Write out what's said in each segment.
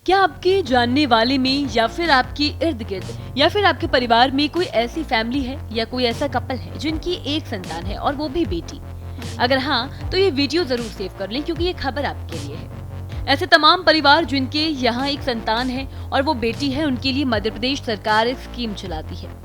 क्या आपके जानने वाले में या फिर आपके इर्द गिर्द या फिर आपके परिवार में कोई ऐसी फैमिली है या कोई ऐसा कपल है जिनकी एक संतान है और वो भी बेटी? अगर हाँ तो ये वीडियो जरूर सेव कर लें क्योंकि ये खबर आपके लिए है। ऐसे तमाम परिवार जिनके यहाँ एक संतान है और वो बेटी है, उनके लिए मध्य प्रदेश सरकार एक स्कीम चलाती है।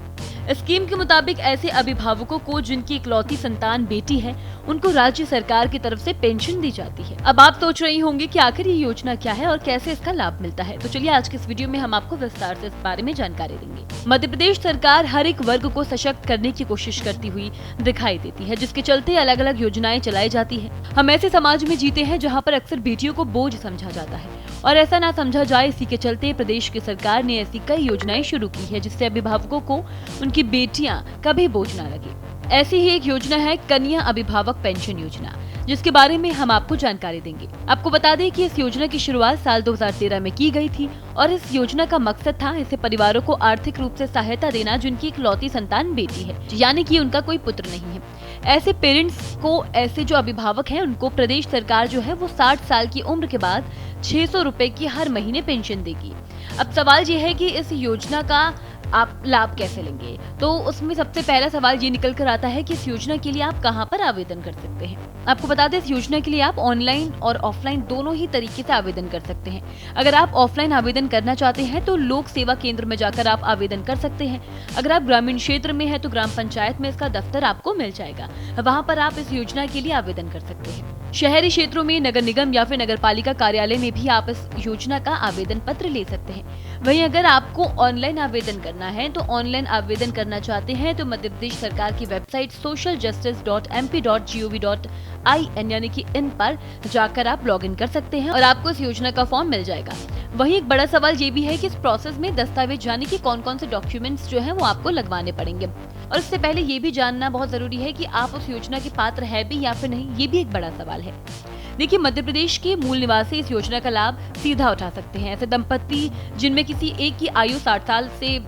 स्कीम के मुताबिक ऐसे अभिभावकों को जिनकी इकलौती संतान बेटी है, उनको राज्य सरकार की तरफ से पेंशन दी जाती है। अब आप सोच रही होंगे कि आखिर ये योजना क्या है और कैसे इसका लाभ मिलता है, तो चलिए आज के इस वीडियो में हम आपको विस्तार से इस बारे में जानकारी देंगे। मध्य प्रदेश सरकार हर एक वर्ग को सशक्त करने की कोशिश करती हुई दिखाई देती है, जिसके चलते अलग अलग योजनाएं चलाई जाती है। हम ऐसे समाज में जीते हैं जहाँ पर अक्सर बेटियों को बोझ समझा जाता है और ऐसा ना समझा जाए, इसी के चलते प्रदेश की सरकार ने ऐसी कई योजनाएं शुरू की है जिससे अभिभावकों को उनकी बेटियां कभी बोझ ना लगे। ऐसी ही एक योजना है कन्या अभिभावक पेंशन योजना, जिसके बारे में हम आपको जानकारी देंगे। आपको बता दें कि इस योजना की शुरुआत साल 2013 में की गई थी और इस योजना का मकसद था ऐसे परिवारों को आर्थिक रूप से सहायता देना जिनकी इकलौती संतान बेटी है, यानी कि उनका कोई पुत्र नहीं है। ऐसे पेरेंट्स को, ऐसे जो अभिभावक हैं, उनको प्रदेश सरकार जो है वो 60 साल की उम्र के बाद 600 रुपए की हर महीने पेंशन देगी। अब सवाल ये है कि इस योजना का आप लाभ कैसे लेंगे, तो उसमें सबसे पहला सवाल ये निकल कर आता है कि इस योजना के लिए आप कहां पर आवेदन कर सकते हैं। आपको बता दें, इस योजना के लिए आप ऑनलाइन और ऑफलाइन दोनों ही तरीके से आवेदन कर सकते हैं। अगर आप ऑफलाइन आवेदन करना चाहते हैं तो लोक सेवा केंद्र में जाकर आप आवेदन कर सकते हैं। अगर आप ग्रामीण क्षेत्र में है तो ग्राम पंचायत में इसका दफ्तर आपको मिल जाएगा, वहाँ पर आप इस योजना के लिए आवेदन कर सकते हैं। शहरी क्षेत्रों में नगर निगम या फिर नगर पालिका कार्यालय में भी आप इस योजना का आवेदन पत्र ले सकते हैं। वहीं अगर आपको ऑनलाइन आवेदन करना है तो ऑनलाइन आवेदन करना चाहते हैं तो मध्य प्रदेश सरकार की वेबसाइट socialjustice.mp.gov.in यानी कि इन पर जाकर आप लॉगिन कर सकते हैं और आपको इस योजना का फॉर्म मिल जाएगा। वहीं एक बड़ा सवाल ये भी है कि इस प्रोसेस में दस्तावेज यानी कि कौन कौन से डॉक्यूमेंट्स जो हैं वो आपको लगवाने पड़ेंगे, और इससे पहले ये भी जानना बहुत जरूरी है कि आप उस योजना के पात्र है भी या फिर नहीं, ये भी एक बड़ा सवाल है। देखिए, मध्य प्रदेश के मूल निवासी इस योजना का लाभ सीधा उठा सकते हैं। ऐसे दंपत्ति जिनमें किसी एक की आयु 60 साल से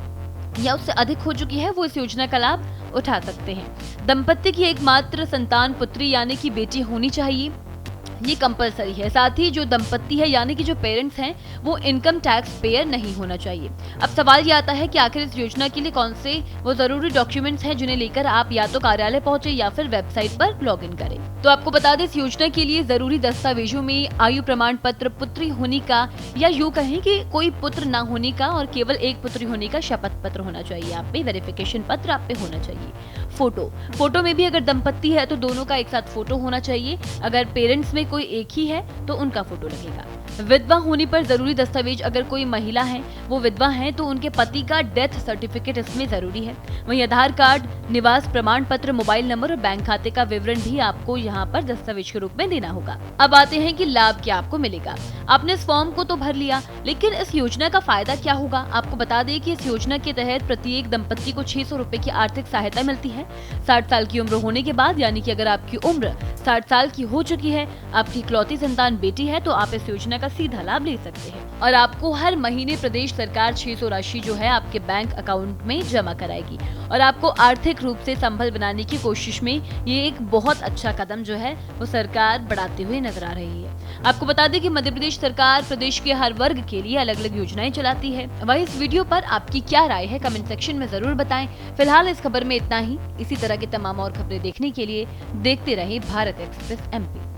या उससे अधिक हो चुकी है, वो इस योजना का लाभ उठा सकते हैं। दंपत्ति की एकमात्र संतान पुत्री यानी कि बेटी होनी चाहिए, ये कंपलसरी है। साथ ही जो दंपत्ति है यानी कि जो पेरेंट्स हैं वो इनकम टैक्स पेयर नहीं होना चाहिए। अब सवाल ये आता है कि आखिर इस योजना के लिए कौन से वो जरूरी डॉक्यूमेंट्स हैं जिन्हें लेकर आप या तो कार्यालय पहुंचे या फिर वेबसाइट पर लॉगिन करें। तो आपको बता दें, इस योजना के लिए जरूरी दस्तावेजों में आयु प्रमाण पत्र, पुत्री होने का या यूँ कहें कि कोई पुत्र न होने का और केवल एक पुत्री होने का शपथ पत्र होना चाहिए आप पे, वेरिफिकेशन पत्र आप पे होना चाहिए। फोटो में भी अगर दंपत्ति है तो दोनों का एक साथ फोटो होना चाहिए। अगर पेरेंट्स में कोई एक ही है तो उनका फोटो लगेगा। विधवा होने पर जरूरी दस्तावेज, अगर कोई महिला है वो विधवा है तो उनके पति का डेथ सर्टिफिकेट इसमें जरूरी है। वहीं आधार कार्ड, निवास प्रमाण पत्र, मोबाइल नंबर और बैंक खाते का विवरण भी आपको यहाँ पर दस्तावेज के रूप में देना होगा। अब आते हैं कि लाभ क्या आपको मिलेगा। आपने इस फॉर्म को तो भर लिया, लेकिन इस योजना का फायदा क्या होगा। आपको बता दें कि इस योजना के तहत प्रत्येक दंपत्ति को 600 रुपए की आर्थिक सहायता मिलती है 60 साल की उम्र होने के बाद, यानी कि अगर आपकी उम्र 60 साल की हो चुकी है, आपकी इकलौती संतान बेटी है, तो आप इस योजना का सीधा लाभ ले सकते हैं और आपको हर महीने प्रदेश सरकार 600 राशि जो है आपके बैंक अकाउंट में जमा कराएगी और आपको आर्थिक रूप से संबल बनाने की कोशिश में ये एक बहुत अच्छा कदम जो है वो सरकार बढ़ाते हुए नजर आ रही है। आपको बता दें कि मध्य प्रदेश सरकार प्रदेश के हर वर्ग के लिए अलग अलग योजनाएं चलाती है। वहीं इस वीडियो पर आपकी क्या राय है, कमेंट सेक्शन में जरूर बताएं। फिलहाल इस खबर में इतना ही। इसी तरह की तमाम और खबरें देखने के लिए देखते रहे भारत एक्सप्रेस MP।